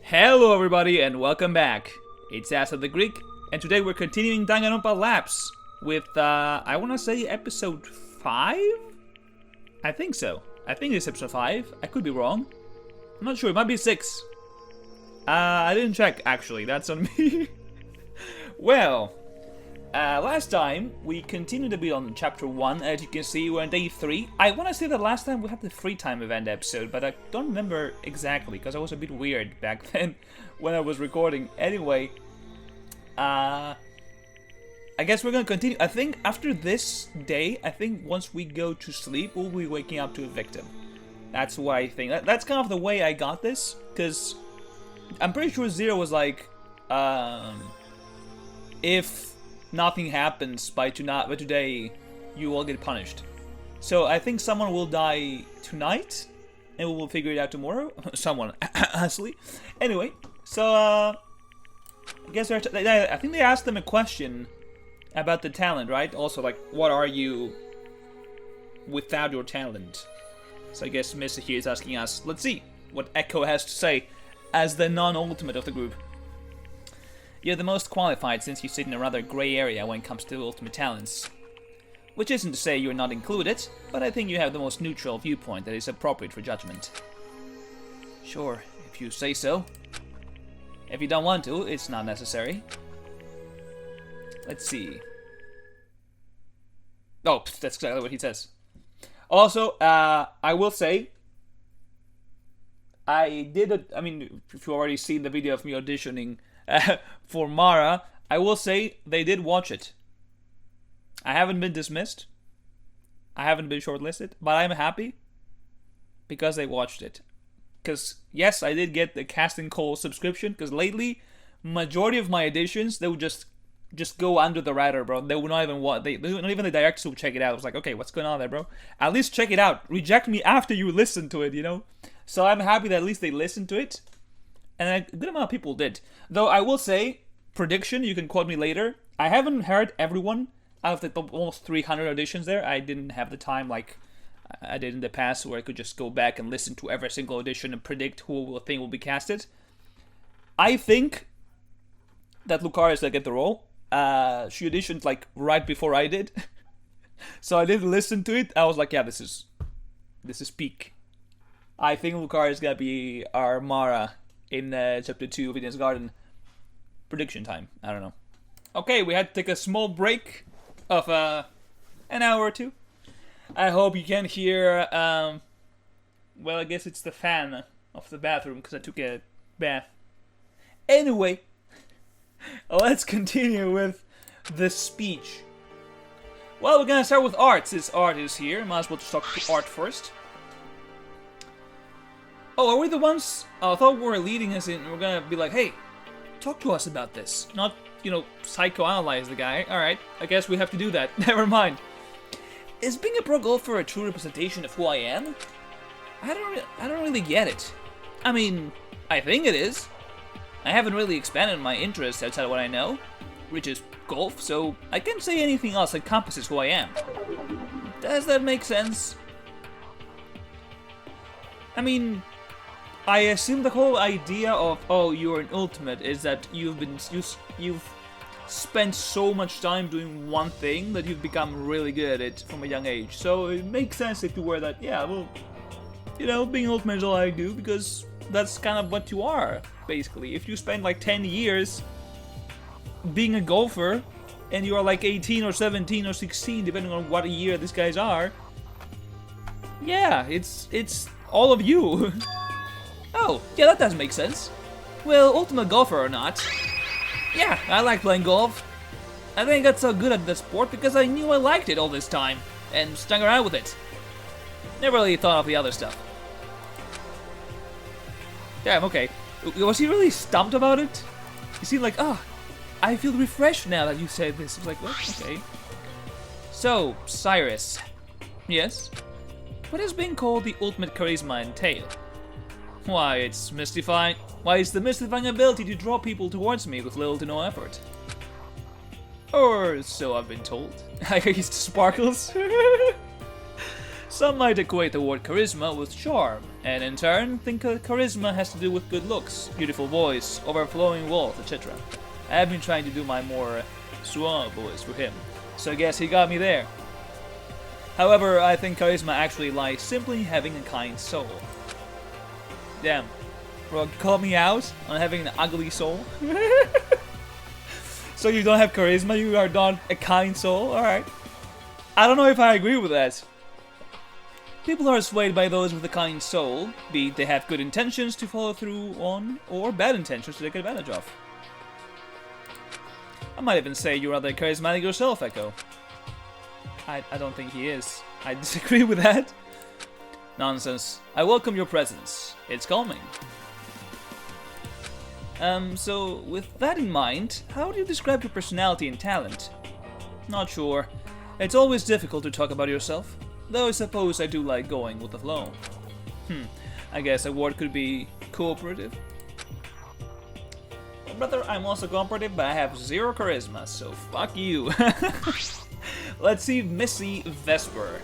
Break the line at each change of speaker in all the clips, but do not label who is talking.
Hello everybody and welcome back. It's Ass of the Greek, and today we're continuing Danganronpa Lapse with, I wanna say episode 5? I think so. I think it's episode 5. I could be wrong. I'm not sure, it might be 6. I didn't check actually, that's on me. Well, last time we continued to be on chapter 1, as you can see we're on day 3. I wanna say that last time we had the free time event episode, but I don't remember exactly, because I was a bit weird back then when I was recording. Anyway, I guess we're gonna continue. I think after this day, once we go to sleep, we'll be waking up to a victim. That's what I think. That's kind of the way I got this, because I'm pretty sure Zero was like, if nothing happens by today, you will get punished. So I think someone will die tonight, and we will figure it out tomorrow. Someone, honestly. Anyway, so I guess I think they asked them a question about the talent, right? Also, like, what are you without your talent? So I guess Mr. here is asking us. Let's see what Echo has to say as the non-ultimate of the group. You're the most qualified since you sit in a rather grey area when it comes to ultimate talents. Which isn't to say you're not included, but I think you have the most neutral viewpoint that is appropriate for judgment. Sure, if you say so. If you don't want to, it's not necessary. Let's see. Oh, that's exactly what he says. Also, I will say, I mean, if you already seen the video of me auditioning for Mara, I will say they did watch it. I haven't been dismissed. I haven't been shortlisted, but I'm happy because they watched it. Because yes, I did get the casting call subscription. Because lately, majority of my auditions they would just go under the radar, bro. They would not even not even the directors would check it out. I was like, okay, what's going on there, bro? At least check it out. Reject me after you listen to it, you know. So I'm happy that at least they listened to it. And a good amount of people did. Though I will say, prediction, you can quote me later. I haven't heard everyone out of the almost 300 auditions there. I didn't have the time like I did in the past where I could just go back and listen to every single audition and predict who I think will be casted. I think that Lucaria is going to get the role. She auditioned like right before I did. So I didn't listen to it. I was like, yeah, this is peak. I think Lucaria is going to be our Mara in chapter 2 of Eden's Garden. Prediction time. I don't know. Okay, we had to take a small break of an hour or two. I hope you can hear, well, I guess it's the fan of the bathroom because I took a bath. Anyway, let's continue with the speech. Well, we're gonna start with Art, since Art is here. Might as well just talk to Art first. Oh, are we the ones? Oh, I thought we were leading us in. We're gonna be like, hey, talk to us about this. Not, psychoanalyze the guy. Alright, I guess we have to do that. Never mind. Is being a pro golfer a true representation of who I am? I don't really get it. I mean, I think it is. I haven't really expanded my interests outside of what I know, which is golf, so I can't say anything else that encompasses who I am. Does that make sense? I mean, I assume the whole idea of, oh, you're an ultimate is that you've spent so much time doing one thing that you've become really good at it from a young age. So it makes sense if you were that, yeah, well, being an ultimate is all I do because that's kind of what you are, basically. If you spend like 10 years being a golfer and you are like 18 or 17 or 16, depending on what year these guys are, yeah, it's all of you. Oh, yeah, that does make sense. Well, ultimate golfer or not, yeah, I like playing golf. I think I got so good at the sport because I knew I liked it all this time and stuck around with it. Never really thought of the other stuff. Damn, okay. Was he really stumped about it? He seemed like, I feel refreshed now that you said this. I was like, what? Okay. So, Cyrus. Yes? What does being called the ultimate charisma entail? Why, it's mystifying. Why, it's the mystifying ability to draw people towards me with little to no effort. Or so I've been told. I used sparkles. Some might equate the word charisma with charm, and in turn think charisma has to do with good looks, beautiful voice, overflowing walls, etc. I have been trying to do my more suave voice for him, so I guess he got me there. However, I think charisma actually lies simply in having a kind soul. Damn. Bro, call me out on having an ugly soul? So you don't have charisma, you are not a kind soul? Alright. I don't know if I agree with that. People are swayed by those with a kind soul, be it they have good intentions to follow through on, or bad intentions to take advantage of. I might even say you're rather charismatic yourself, Echo. I don't think he is. I disagree with that. Nonsense. I welcome your presence. It's calming. So with that in mind, how do you describe your personality and talent? Not sure. It's always difficult to talk about yourself, though I suppose I do like going with the flow. I guess a word could be cooperative. Well, brother, I'm also cooperative, but I have zero charisma, so fuck you. Let's see Missy Vesper.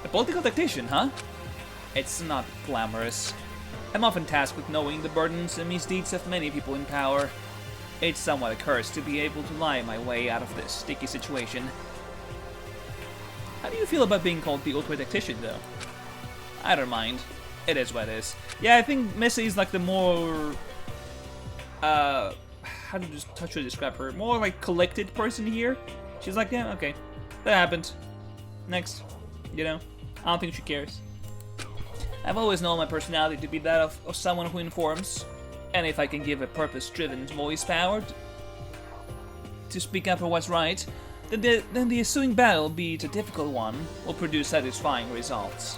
A political tactician, huh? It's not glamorous. I'm often tasked with knowing the burdens and misdeeds of many people in power. It's somewhat a curse to be able to lie my way out of this sticky situation. How do you feel about being called the ultimate tactician, though? I don't mind. It is what it is. Yeah, I think Missy's like the more... how should I describe her? More like collected person here. She's like, yeah, okay. That happened. Next. You know? I don't think she cares. I've always known my personality to be that of someone who informs, and if I can give a purpose-driven voice power to speak up for what's right, then the ensuing battle, be it a difficult one, will produce satisfying results.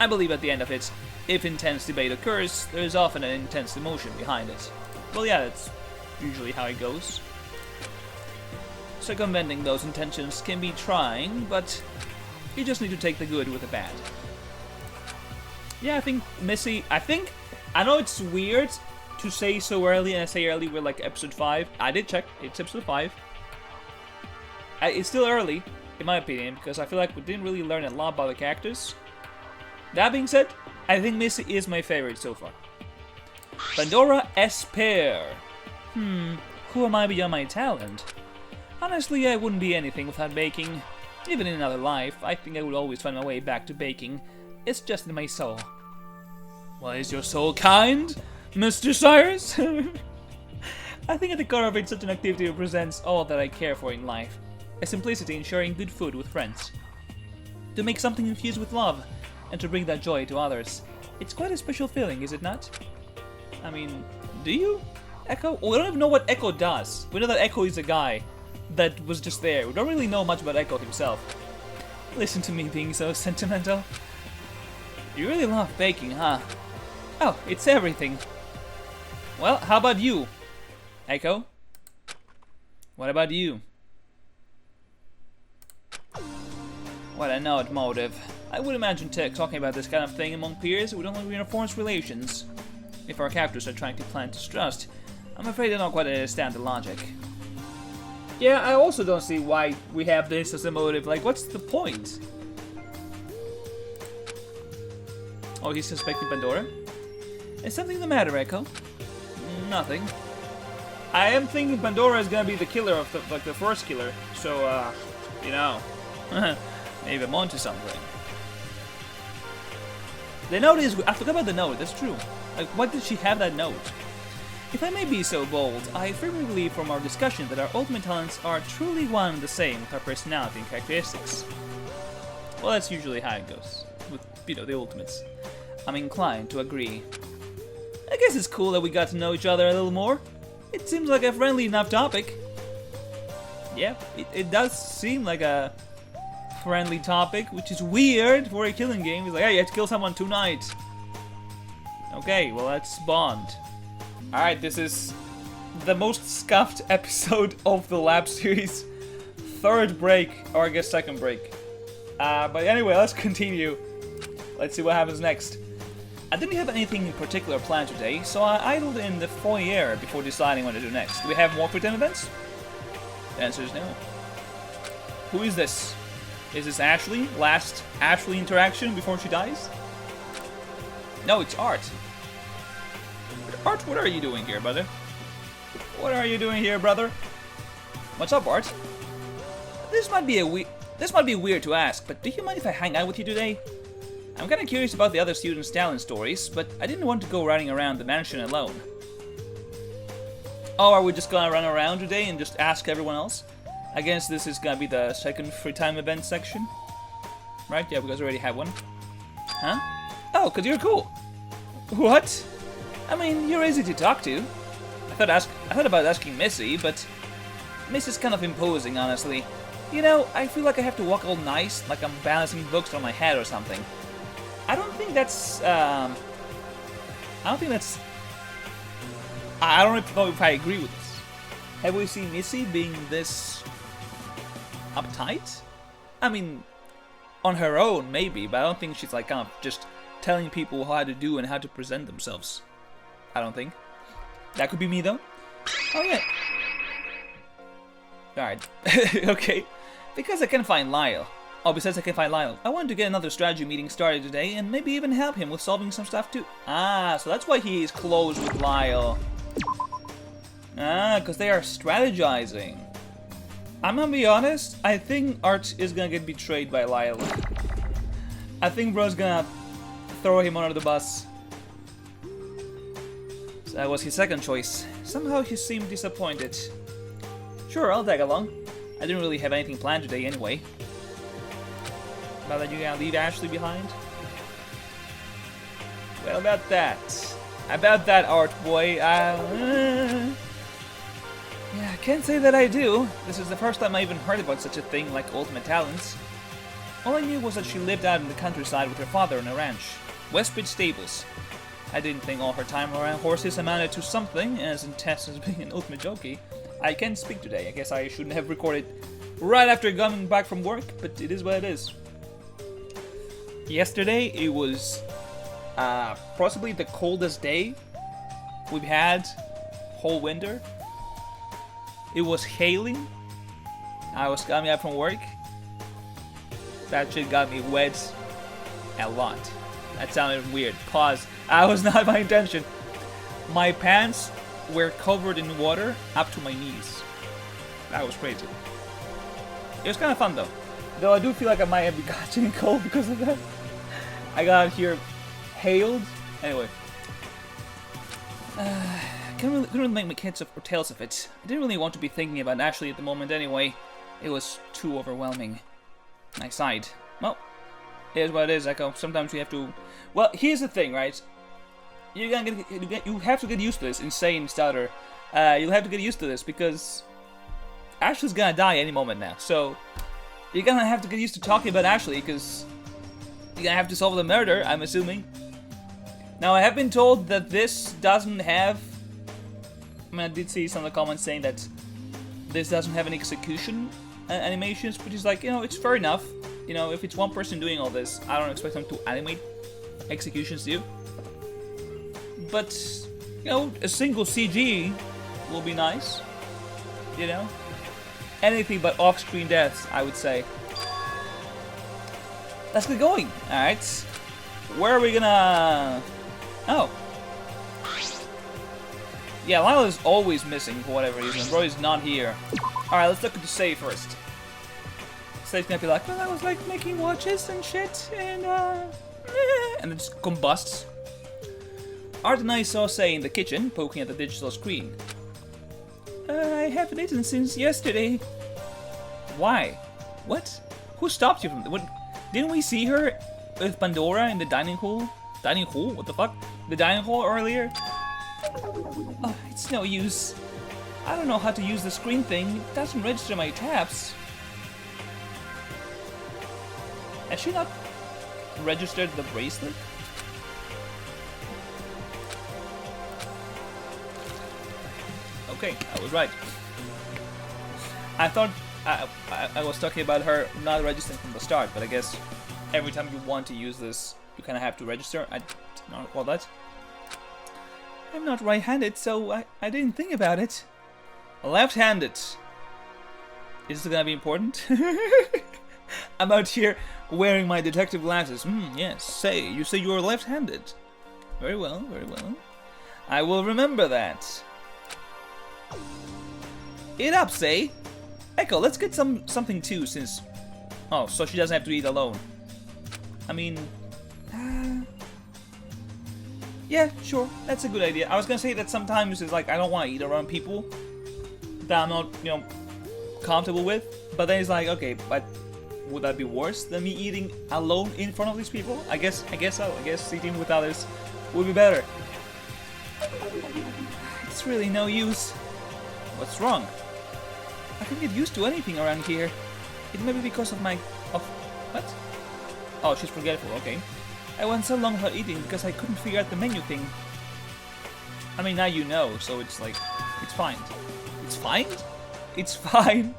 I believe at the end of it, if intense debate occurs, there is often an intense emotion behind it. Well, yeah, that's usually how it goes. Circumventing those intentions can be trying, but you just need to take the good with the bad. Yeah, I think Missy... I know it's weird to say so early, and I say early, we're like episode 5. I did check, it's episode 5. It's still early, in my opinion, because I feel like we didn't really learn a lot about the characters. That being said, I think Missy is my favorite so far. Pandora Esper. Who am I beyond my talent? Honestly, I wouldn't be anything without baking. Even in another life, I think I would always find my way back to baking. It's just in my soul. Why is your soul kind, Mr. Cyrus? I think at the core of it, such an activity represents all that I care for in life. A simplicity in sharing good food with friends. To make something infused with love, and to bring that joy to others. It's quite a special feeling, is it not? I mean, do you? Echo? Well, we don't even know what Echo does. We know that Echo is a guy that was just there. We don't really know much about Echo himself. Listen to me being so sentimental. You really love baking, huh? Oh, it's everything. Well, how about you, Echo? What about you? What an odd motive. I would imagine talking about this kind of thing among peers would only reinforce relations. If our characters are trying to plant distrust, I'm afraid I don't quite understand the logic. Yeah, I also don't see why we have this as a motive. Like, what's the point? Oh, he's suspecting Pandora? Is something the matter, Echo? Nothing. I am thinking Pandora is gonna be the killer of the first killer. So, you know, maybe I'm onto something. The note is... I forgot about the note, that's true. Like, why did she have that note? If I may be so bold, I firmly believe from our discussion that our ultimate talents are truly one and the same with our personality and characteristics. Well, that's usually how it goes with, you know, the ultimates. I'm inclined to agree. I guess it's cool that we got to know each other a little more. It seems like a friendly enough topic. Yeah, it does seem like a friendly topic, which is weird for a killing game. It's like, hey, you have to kill someone tonight. Okay, well, let's bond. Alright, this is the most scuffed episode of the Lapse series. Third break, or I guess second break. But anyway, let's continue. Let's see what happens next. I didn't have anything in particular planned today, so I idled in the foyer before deciding what to do next. Do we have more pretend events? The answer is no. Who is this? Is this Ashley? Last Ashley interaction before she dies? No, it's Art. Art, what are you doing here, brother? What are you doing here, brother? What's up, Art? This might be weird to ask, but do you mind if I hang out with you today? I'm kinda curious about the other students' talent stories, but I didn't want to go running around the mansion alone. Oh, are we just gonna run around today and just ask everyone else? I guess this is gonna be the second free time event section. Right? Yeah, we guys already have one. Huh? Oh, cause you're cool. What? I mean, you're easy to talk to. I thought about asking Missy, but Missy's kind of imposing, honestly. You know, I feel like I have to walk all nice, like I'm balancing books on my head or something. I don't know if I agree with this. Have we seen Missy being this uptight? I mean, on her own, maybe, but I don't think she's like kind of just telling people how to do and how to present themselves. I don't think. That could be me, though. Oh, yeah. Alright. Okay. Because I can find Lyle. Oh, besides I can find Lyle, I wanted to get another strategy meeting started today and maybe even help him with solving some stuff too. Ah, so that's why he is close with Lyle. Ah, because they are strategizing. I'm gonna be honest, I think Art is gonna get betrayed by Lyle. I think bro's gonna throw him under the bus. So that was his second choice. Somehow he seemed disappointed. Sure, I'll tag along. I didn't really have anything planned today anyway. Now that you're gonna leave Ashley behind? Well, about that, Art boy, yeah, I can't say that I do. This is the first time I even heard about such a thing like Ultimate Talents. All I knew was that she lived out in the countryside with her father on a ranch, Westbridge Stables. I didn't think all her time around horses amounted to something as intense as being an ultimate jockey. I can't speak today. I guess I shouldn't have recorded right after coming back from work, but it is what it is. Yesterday, it was possibly the coldest day we've had whole winter. It was hailing. I was coming up from work. That shit got me wet a lot. That sounded weird. Pause. That was not my intention. My pants were covered in water up to my knees. That was crazy. It was kind of fun though. Though I do feel like I might have been catching cold because of that. I got here hailed. Anyway. Couldn't really make my kids or tales of it. I didn't really want to be thinking about Ashley at the moment anyway. It was too overwhelming. I sighed. Well, it is what it is, Echo. Sometimes we have to... Well, here's the thing, right? You have to get used to this, insane stutter. You'll have to get used to this because Ashley's gonna die any moment now. So you're gonna have to get used to talking about Ashley because you're gonna have to solve the murder, I'm assuming. Now, I have been told that this doesn't have... I mean, I did see some of the comments saying that this doesn't have any execution animations, which is like, you know, it's fair enough. You know, if it's one person doing all this, I don't expect them to animate executions too. But, you know, a single CG will be nice. You know? Anything but off-screen deaths, I would say. Let's get going, alright? Where are we gonna... Oh. Yeah, Lyle is always missing for whatever reason. Bro is not here. Alright, let's look at the save first. Save's gonna be like, well, I was like making watches and shit, and and it just combusts. Art and I saw Say in the kitchen, poking at the digital screen. I haven't eaten since yesterday. Why? What? Who stopped you from... What? Didn't we see her with Pandora in the dining hall? Dining hall? What the fuck? The dining hall earlier? Oh, it's no use. I don't know how to use the screen thing. It doesn't register my taps. Has she not registered the bracelet? Okay, I was right. I thought I was talking about her not registering from the start, but I guess every time you want to use this, you kind of have to register. I did not recall that. I'm not right-handed, so I didn't think about it. Left-handed. Is this gonna be important? I'm out here wearing my detective glasses. Yes, you say you're left-handed. Very well, very well. I will remember that. Eat up, say. Echo, let's get something too, since... Oh, so she doesn't have to eat alone. I mean... yeah, sure, that's a good idea. I was gonna say that sometimes it's like I don't want to eat around people that I'm not, comfortable with. But then it's like, okay, but would that be worse than me eating alone in front of these people? I guess so. I guess eating with others would be better. It's really no use. What's wrong? I can get used to anything around here. It may be because of what? Oh, she's forgetful, okay. I went so long without eating because I couldn't figure out the menu thing. I mean, now you know, so it's like, it's fine. It's fine? It's fine.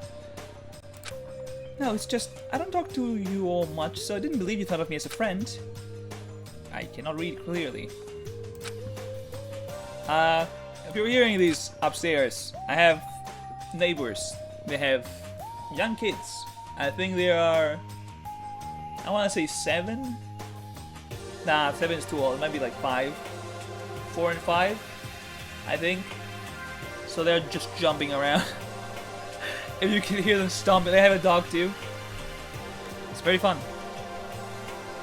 No, it's just, I don't talk to you all much, so I didn't believe you thought of me as a friend. I cannot read clearly. If you're hearing these upstairs, I have neighbors. They have young kids. I think they are, I want to say 7? Nah, 7 is too old. It might be like 5. 4 and 5, I think. So they're just jumping around. If you can hear them stomping, they have a dog too. It's very fun.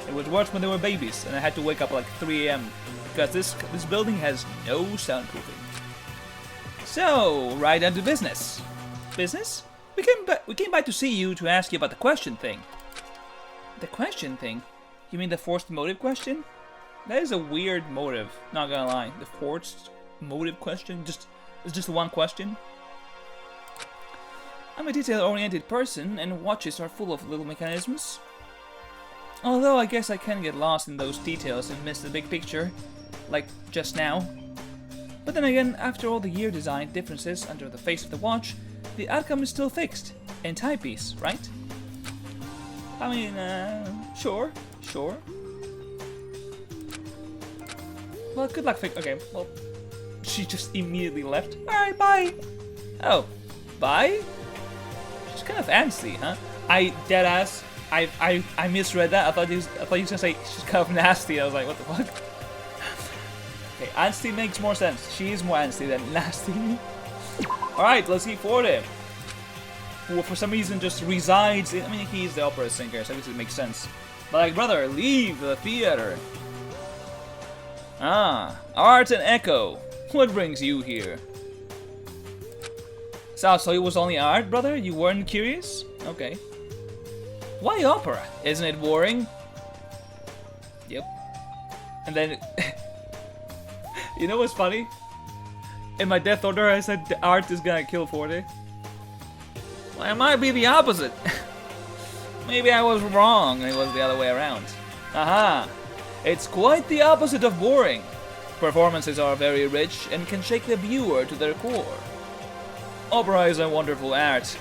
It was worse when they were babies, and I had to wake up at like 3 AM because this building has no soundproofing. So, right down to business. Business? We came by to see you to ask you about the question thing. The question thing? You mean the forced motive question? That is a weird motive, not gonna lie. The forced motive question? It's just one question? I'm a detail-oriented person, and watches are full of little mechanisms. Although I guess I can get lost in those details and miss the big picture, like just now. But then again, after all the year design differences under the face of the watch, the outcome is still fixed, and timepiece, right? I mean, sure. Well, good luck, okay, well, she just immediately left. Alright, bye! Oh, bye? She's kind of angsty, huh? Deadass, I misread that. I thought you were gonna say she's kind of nasty. I was like, what the fuck? Okay, angsty makes more sense. She is more angsty than nasty. Alright, let's keep forward. Who for some reason just resides in, I mean, he's the opera singer, so I guess it makes sense. But like, brother, leave the theater. Ah, Art and Echo. What brings you here? So it was only art, brother? You weren't curious? Okay. Why opera? Isn't it boring? Yep. And then... you know what's funny? In my death order, I said the art is gonna kill 40. Well, it might be the opposite. Maybe I was wrong and it was the other way around. Aha! It's quite the opposite of boring. Performances are very rich and can shake the viewer to their core. Opera is a wonderful art.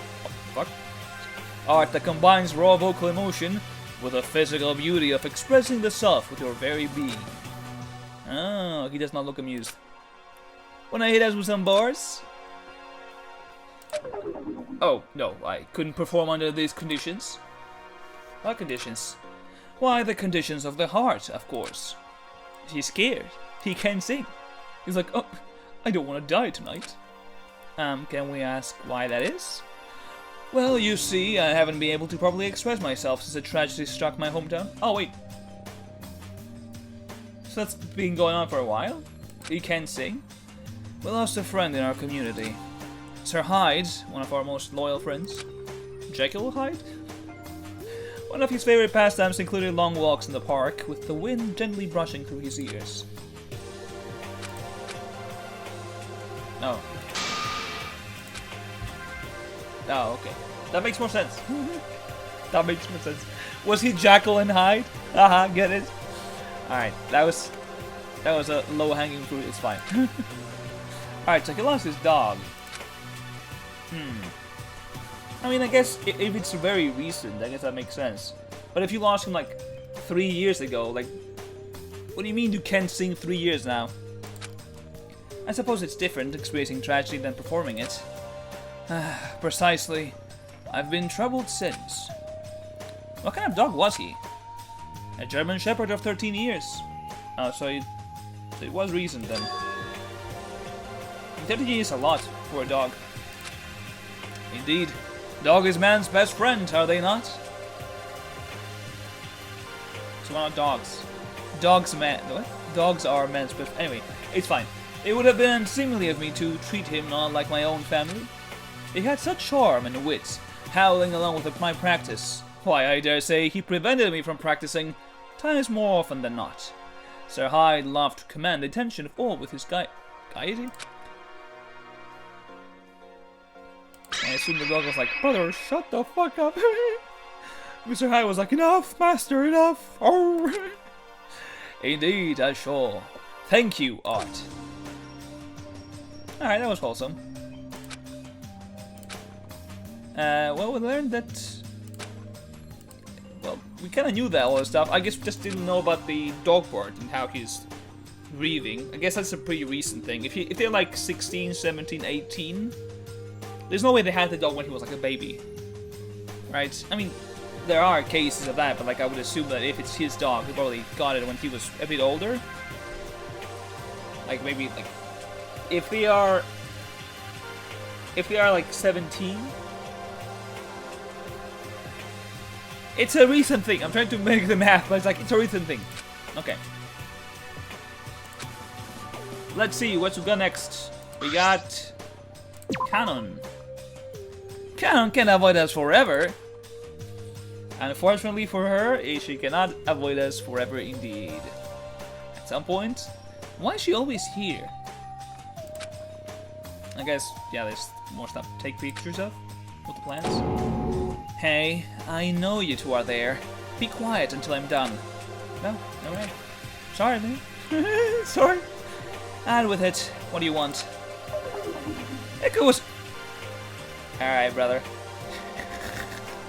Art that combines raw vocal emotion with the physical beauty of expressing the self with your very being. Oh, he does not look amused. Wanna hit us with some bars? Oh, no, I couldn't perform under these conditions. What conditions? Why, the conditions of the heart, of course. He's scared. He can't sing. He's like, oh, I don't want to die tonight. Can we ask why that is? Well, you see, I haven't been able to properly express myself since a tragedy struck my hometown. Oh, wait. So that's been going on for a while? He can't sing? We lost a friend in our community. Sir Hyde, one of our most loyal friends. Jekyll Hyde? One of his favorite pastimes included long walks in the park, with the wind gently brushing through his ears. Oh. Oh, okay. That makes more sense. That makes more sense. Was he Jekyll and Hyde? Haha, get it? Alright, that was a low-hanging fruit, it's fine. Alright, so he lost his dog. I mean, I guess if it's very recent, I guess that makes sense. But if you lost him like 3 years ago, like, what do you mean you can't sing 3 years now? I suppose it's different experiencing tragedy than performing it. Precisely. I've been troubled since. What kind of dog was he? A German Shepherd of 13 years. Oh, so it was recent then. 13 years is a lot for a dog. Indeed. Dog is man's best friend, are they not? So not dogs. Dogs are man's best friend. Anyway, it's fine. It would have been unseemly of me to treat him not like my own family. He had such charm and wit, howling along with my practice. Why, I dare say he prevented me from practicing times more often than not. Sir Hyde loved to command the attention of all with his gaiety. I assume the dog was like, brother, shut the fuck up. Mr. Hyde was like, enough, master, enough. Oh. Indeed, I shall. Thank you, Art. Alright, that was wholesome. Well, we learned that... Well, we kind of knew that all this stuff. I guess we just didn't know about the dog part and how he's grieving. I guess that's a pretty recent thing. If they're like 16, 17, 18, there's no way they had the dog when he was like a baby. Right? I mean, there are cases of that, but like I would assume that if it's his dog, he probably got it when he was a bit older. Like maybe like if they are like 17. It's a recent thing. I'm trying to make the math, but it's like it's a recent thing. Okay. Let's see what we got next. We got Canon. Canon can avoid us forever. Unfortunately for her, she cannot avoid us forever indeed. At some point, why is she always here? I guess, yeah, there's more stuff to take pictures of with the plants. Hey, I know you two are there. Be quiet until I'm done. No, no way. Sorry, man. Sorry. On with it. What do you want? Echo was... Alright, brother.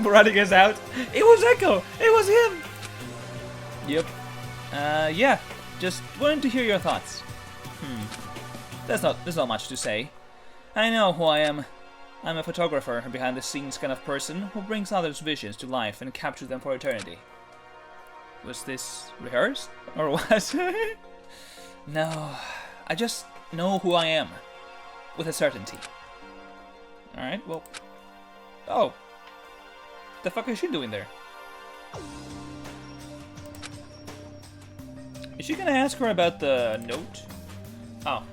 Running us out. It was Echo! It was him! Yep. Yeah. Just wanted to hear your thoughts. There's not much to say. I know who I am. I'm a photographer, a behind-the-scenes kind of person who brings others' visions to life and captures them for eternity. Was this rehearsed? Or what? No. I just know who I am. With a certainty. Alright, well... Oh. The fuck is she doing there? Is she gonna ask her about the note? Oh.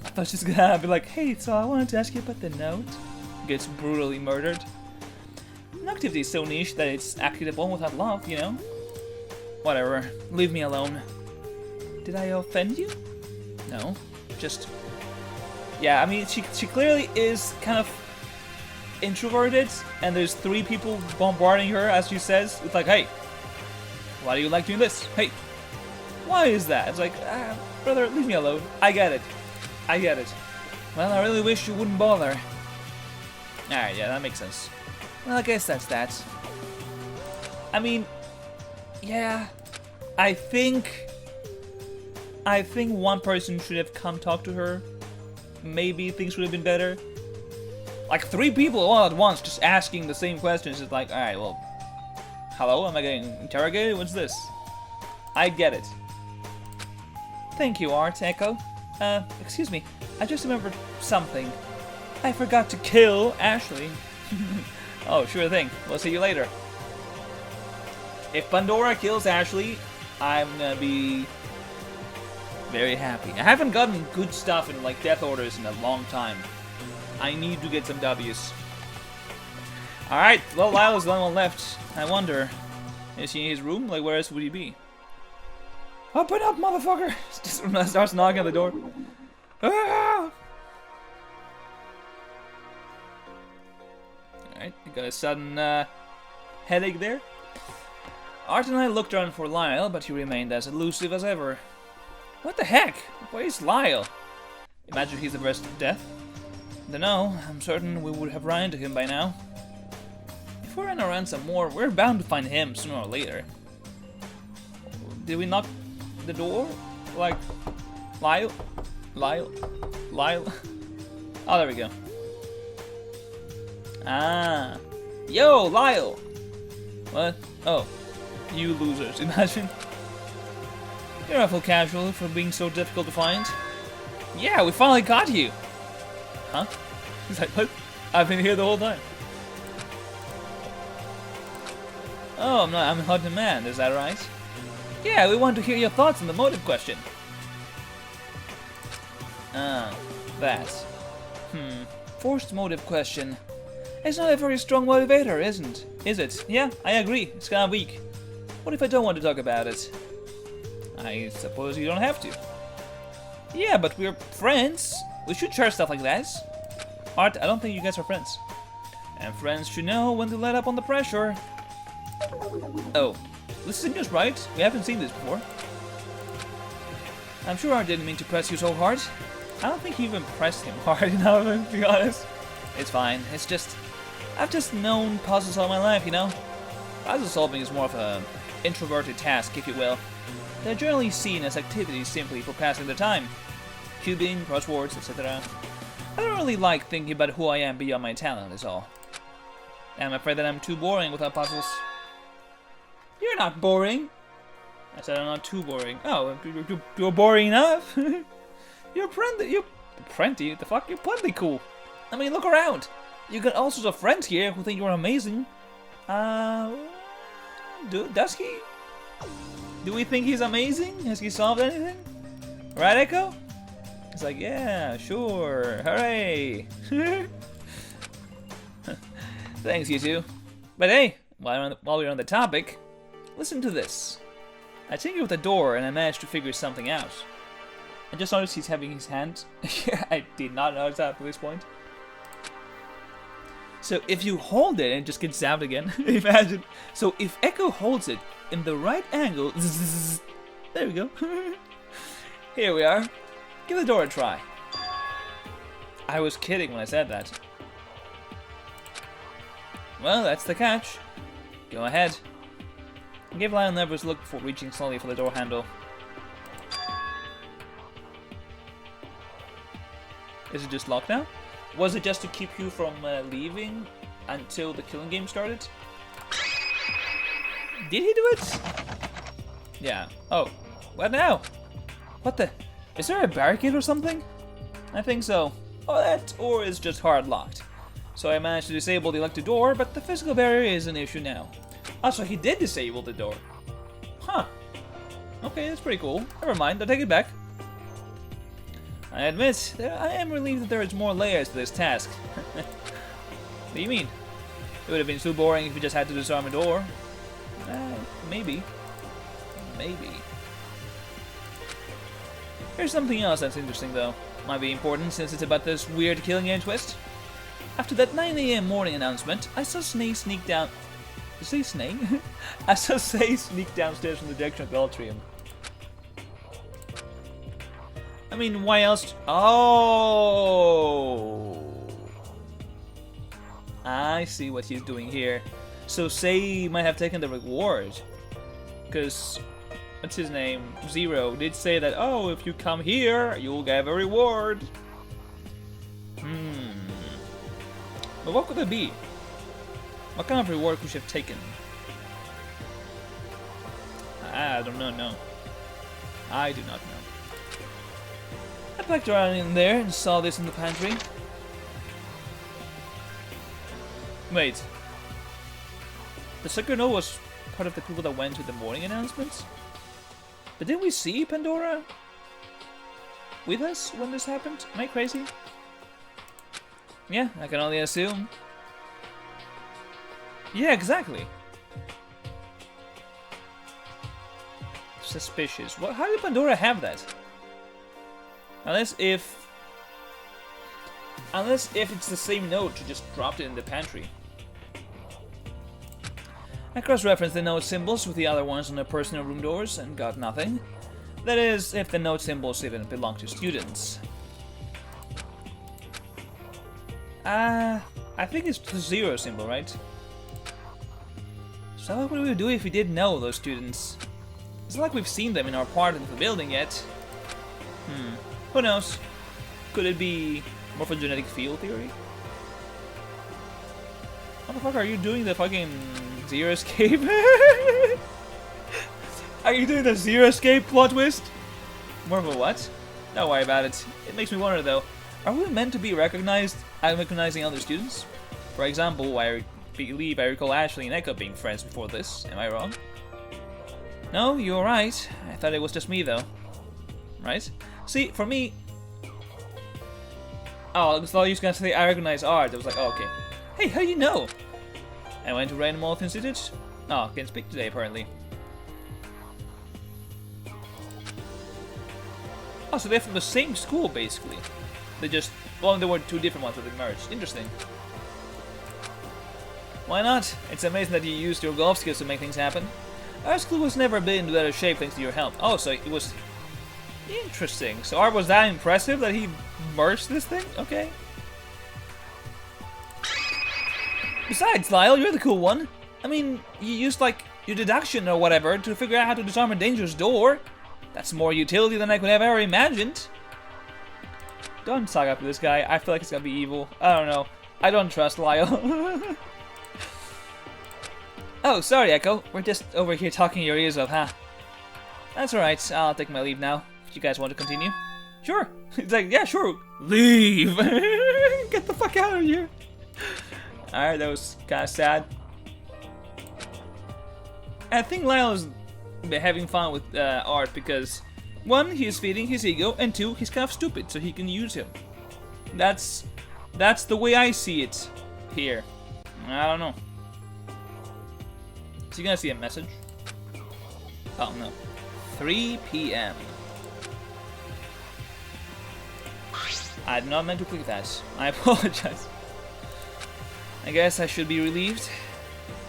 I thought she was gonna be like, hey, so I wanted to ask you about the note. Gets brutally murdered. An activity is so niche that it's acted upon without love, you know? Whatever. Leave me alone. Did I offend you? No. Just... Yeah, I mean, she clearly is kind of introverted, and there's 3 people bombarding her, as she says. It's like, hey, why do you like doing this? Hey, why is that? It's like, brother, leave me alone. I get it. I get it. Well, I really wish you wouldn't bother. Alright, yeah, that makes sense. Well, I guess that's that. I mean, yeah, I think one person should have come talk to her. Maybe things would have been better. Like 3 people all at once just asking the same questions. It's like, alright, well, hello, am I getting interrogated? What's this? I get it. Thank you, Art, Echo. Excuse me, I just remembered something. I forgot to kill Ashley. Oh, sure thing. We'll see you later. If Pandora kills Ashley, I'm gonna be very happy. I haven't gotten good stuff in like death orders in a long time. I need to get some W's. Alright, well, Lyle's the only one left. I wonder, is he in his room? Like, where else would he be? Open up, motherfucker! Just starts knocking on the door. Ah! Alright, you got a sudden headache there. Art and I looked around for Lyle, but he remained as elusive as ever. What the heck? Where's Lyle? Imagine he's the rest of death. Dunno, I'm certain we would have run into him by now. If we run around some more, we're bound to find him sooner or later. Did we knock the door? Like, Lyle? Lyle? Oh, there we go. Ah. Yo, Lyle! What? Oh, you losers, imagine. You're awful casual for being so difficult to find. Yeah, we finally got you! Huh? He's like, what? I've been here the whole time. Oh, I'm a hunting man, is that right? Yeah, we want to hear your thoughts on the motive question. Ah, that. Forced motive question. It's not a very strong motivator, is it? Yeah, I agree. It's kind of weak. What if I don't want to talk about it? I suppose you don't have to. Yeah, but we're friends. We should share stuff like that. Art, I don't think you guys are friends. And friends should know when to let up on the pressure. Oh, this is news, right? We haven't seen this before. I'm sure Art didn't mean to press you so hard. I don't think you even pressed him hard enough, to be honest. It's fine. It's just... I've just known puzzles all my life, you know? Puzzle solving is more of an introverted task, if you will. They're generally seen as activities simply for passing the time. Cubing, crosswords, etc. I don't really like thinking about who I am beyond my talent, is all. I'm afraid that I'm too boring without puzzles. You're not boring! I said I'm not too boring. Oh, you're boring enough? You're plenty, the fuck? You're plenty cool. I mean, look around. You got all sorts of friends here who think you're amazing. Does he? Do we think he's amazing? Has he solved anything? Right, Echo? It's like, yeah, sure, hooray! Thanks, you two. But hey, while we're on the topic, listen to this. I tinkered with the door and I managed to figure something out. I just noticed he's having his hand. I did not notice that at this point. So if you hold it and it just gets out again, imagine. So if Echo holds it in the right angle, zzz, there we go. Here we are. Give the door a try. I was kidding when I said that. Well, that's the catch. Go ahead. Give Lyle nervous look before reaching slowly for the door handle. Is it just locked now? Was it just to keep you from leaving until the killing game started? Did he do it? Yeah. Oh. What now? What the? Is there a barricade or something? I think so. Oh, that or is just hard locked. So I managed to disable the electric door, but the physical barrier is an issue now. Oh, so he did disable the door. Huh. Okay, that's pretty cool. Never mind, I'll take it back. I admit, I am relieved that there is more layers to this task. What do you mean? It would have been too boring if you just had to disarm a door. Maybe. Maybe. Here's something else that's interesting though. Might be important since it's about this weird killing game twist. After that 9 AM morning announcement, I saw Snake sneak down... Did you say Snake? I saw Snake sneak downstairs from the direction of the atrium. I mean, why else? Oh, I see what he's doing here. So Sei might have taken the reward, because what's his name? Zero did say that. Oh, if you come here, you'll get a reward. But what could it be? What kind of reward could she have taken? I don't know. No, I do not know. I packed around in there and saw this in the pantry. Wait. The Sakura was part of the people that went to the morning announcements? But didn't we see Pandora with us when this happened? Am I crazy? Yeah, I can only assume. Yeah, exactly. Suspicious. What? How did Pandora have that? Unless if it's the same note, you just dropped it in the pantry. I cross-referenced the note symbols with the other ones on the personal room doors and got nothing. That is, if the note symbols even belong to students. I think it's the zero symbol, right? So what would we do if we did know those students? It's not like we've seen them in our part of the building yet. Who knows? Could it be morphogenetic field theory? What the fuck are you doing? The fucking Zero Escape? Are you doing the Zero Escape plot twist? More of a what? Don't worry about it. It makes me wonder though, are we meant to be recognized? I'm recognizing other students? For example, I believe I recall Ashley and Echo being friends before this. Am I wrong? No, you're right. I thought it was just me though. Right? See, for me... Oh, I thought you were gonna say I recognize art. I was like, oh, okay. Hey, how do you know? I went to Random Earth Institute. Oh, can't speak today apparently. Oh, so they're from the same school basically. They just... Well, there were two different ones that they merged. Interesting. Why not? It's amazing that you used your golf skills to make things happen. Our school has never been in better shape thanks to your help. Oh, so it was... Interesting. So Art was that impressive that he merged this thing? Okay. Besides, Lyle, you're the cool one. I mean, you used, like, your deduction or whatever to figure out how to disarm a dangerous door. That's more utility than I could have ever imagined. Don't talk up to this guy. I feel like it's gonna be evil. I don't know. I don't trust Lyle. Oh, sorry, Echo. We're just over here talking your ears off, huh? That's alright. I'll take my leave now. If you guys want to continue. Sure. It's like, yeah, sure. Leave. Get the fuck out of here. Alright, that was kind of sad. I think Lyle's having fun with Art because, one, he's feeding his ego, and two, he's kind of stupid, so he can use him. That's the way I see it here. I don't know. Is he gonna see a message? Oh no. 3 p.m. I did not meant to click that. I apologize. I guess I should be relieved.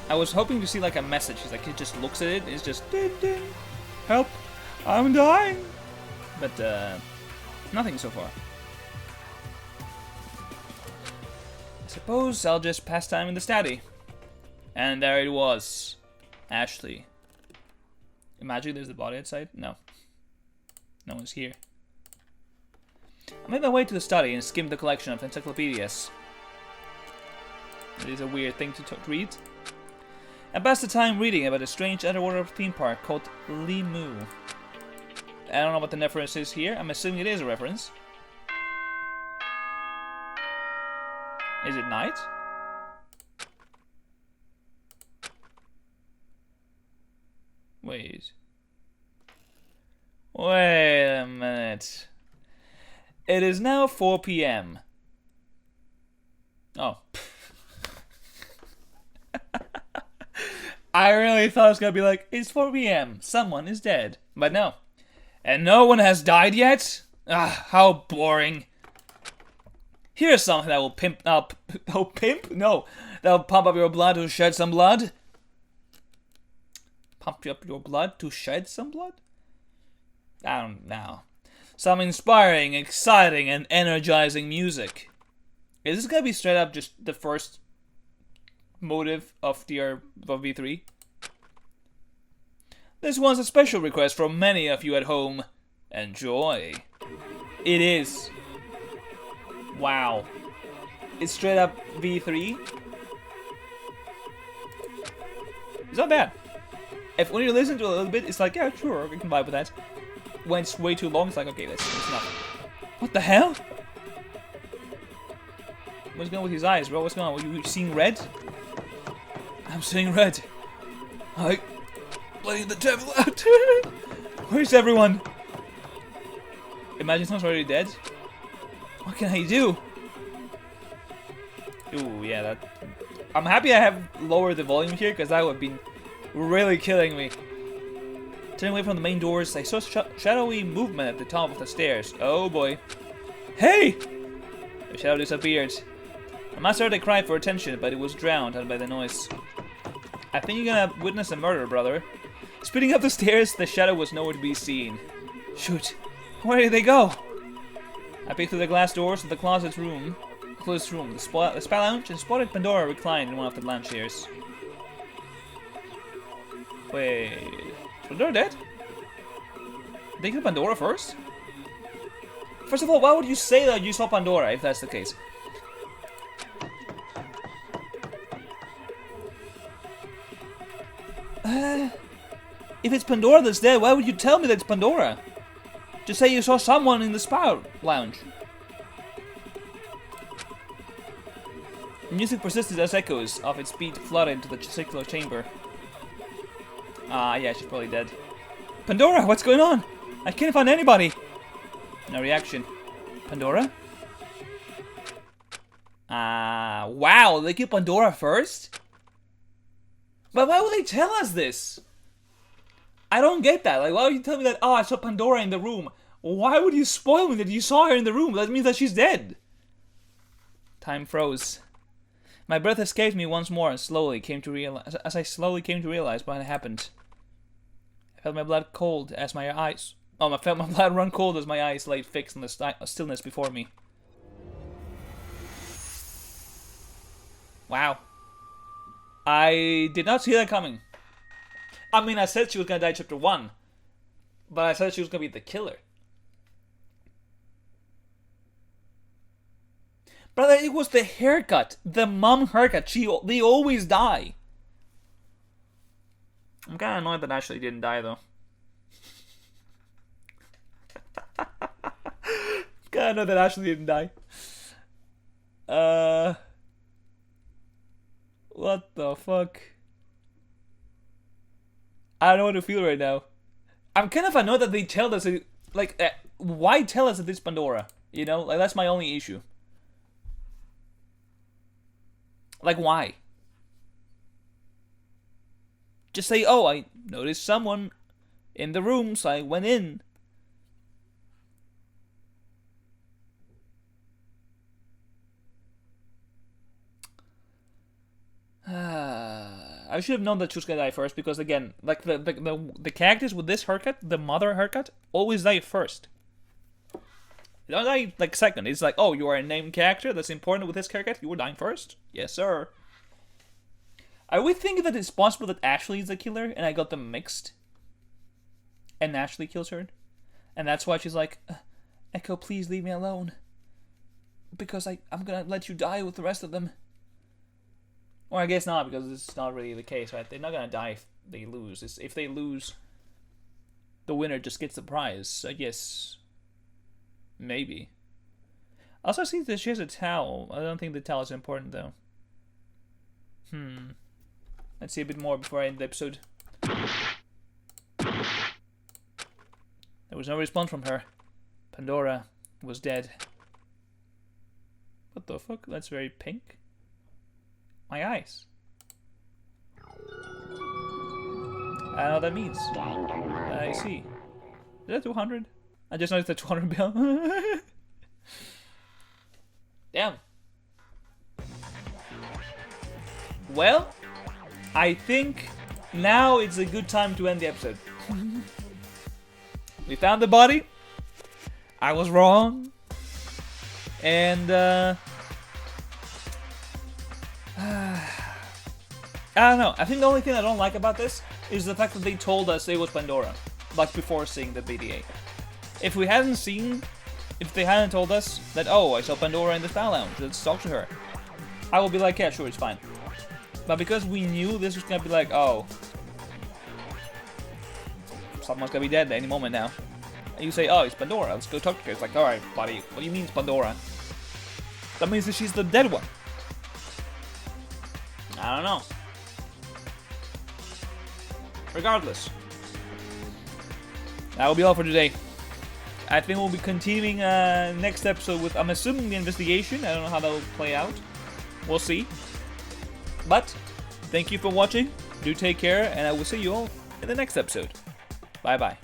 I was hoping to see like a message. He's like, he just looks at it. It's just ding ding. Help! I'm dying. But nothing so far. I suppose I'll just pass time in the study. And there it was. Ashley. Imagine there's the body outside? No. No one's here. I made my way to the study and skimmed the collection of encyclopedias. It is a weird thing to read. I passed the time reading about a strange underwater theme park called Limu. I don't know what the reference is here. I'm assuming it is a reference. Is it night? Wait. Wait a minute. It is now 4 p.m. Oh. I really thought it was gonna be like, it's 4 p.m. Someone is dead. But no. And no one has died yet? Ah, how boring. Here's something that will pimp, No. That'll pump up your blood to shed some blood. Pump up your blood to shed some blood? I don't know. Some inspiring, exciting, and energizing music. Is this gonna be straight up just the first motive of tier of V3? This one's a special request from many of you at home. Enjoy. It is. Wow. It's straight up V3. It's not bad. If when you listen to it a little bit, it's like, yeah, sure, I can vibe with that. When it's way too long, it's like, okay, that's enough. What the hell? What's going on with his eyes, bro? What's going on? Are you seeing red? I'm seeing red. I'm letting the devil out. Where's everyone? Imagine someone's already dead. What can I do? Ooh, yeah, that... I'm happy I have lowered the volume here, because that would have been really killing me. Turning away from the main doors, I saw shadowy movement at the top of the stairs. Oh boy. Hey! The shadow disappeared. I must have heard a cry for attention, but it was drowned out by the noise. I think you're gonna witness a murder, brother. Speeding up the stairs, the shadow was nowhere to be seen. Shoot. Where did they go? I peeked through the glass doors of the closet room. Closed room. The spa lounge, and spotted Pandora reclined in one of the lounge chairs. Wait. Is Pandora dead? Did they kill Pandora first? First of all, why would you say that you saw Pandora if that's the case? If it's Pandora that's dead, why would you tell me that it's Pandora? Just say you saw someone in the spa lounge. Music persisted as echoes of its beat flooded into the circular chamber. Yeah, she's probably dead. Pandora, what's going on? I can't find anybody. No reaction. Pandora? Wow, they keep Pandora first? But why would they tell us this? I don't get that. Like, why would you tell me that, oh, I saw Pandora in the room? Why would you spoil me that you saw her in the room? That means that she's dead. Time froze. My breath escaped me once more and slowly came to realize, as I slowly came to realize what had happened. I felt my blood cold as my eyes... I felt my blood run cold as my eyes lay fixed on the stillness before me. Wow. I did not see that coming. I mean, I said she was gonna die chapter 1. But I said she was gonna be the killer. Brother, it was the haircut. The mom haircut. They always die. I'm kinda annoyed that Ashley didn't die, though. Kinda annoyed that Ashley didn't die. What the fuck? I don't know what to feel right now. I'm kind of annoyed that they tell us, like, why tell us that it's Pandora? You know, like, that's my only issue. Like, why? Just say, oh, I noticed someone in the room, so I went in. I should have known that she was gonna die first, because again, like the characters with this haircut, the mother haircut, always die first. They don't die like second. It's like, oh, you are a named character that's important with this haircut, you were dying first? Yes, sir. Are we thinking that it's possible that Ashley is the killer and I got them mixed? And Ashley kills her? And that's why she's like, Echo, please leave me alone. Because I'm gonna let you die with the rest of them. Or I guess not, because it's not really the case, right? They're not gonna die if they lose. If they lose, the winner just gets the prize. I guess. Maybe. Also, see that she has a towel. I don't think the towel is important, though. Let's see a bit more before I end the episode. There was no response from her. Pandora was dead. What the fuck? That's very pink. My eyes. I don't know what that means. I see. Is that 200? I just noticed the 200 bill. Damn. Well, I think now it's a good time to end the episode. We found the body. I was wrong. And, I don't know. I think the only thing I don't like about this is the fact that they told us it was Pandora, like before seeing the BDA. If they hadn't told us that, oh, I saw Pandora in the spa lounge, let's talk to her, I would be like, yeah, sure, it's fine. But because we knew this was gonna be like, oh, someone's gonna be dead at any moment now, and you say, oh, it's Pandora, let's go talk to her. It's like, alright, buddy, what do you mean it's Pandora? That means that she's the dead one. I don't know. Regardless, that will be all for today. I think we'll be continuing next episode with, I'm assuming, the investigation. I don't know how that will play out. We'll see. But, thank you for watching. Do take care, and I will see you all in the next episode. Bye-bye.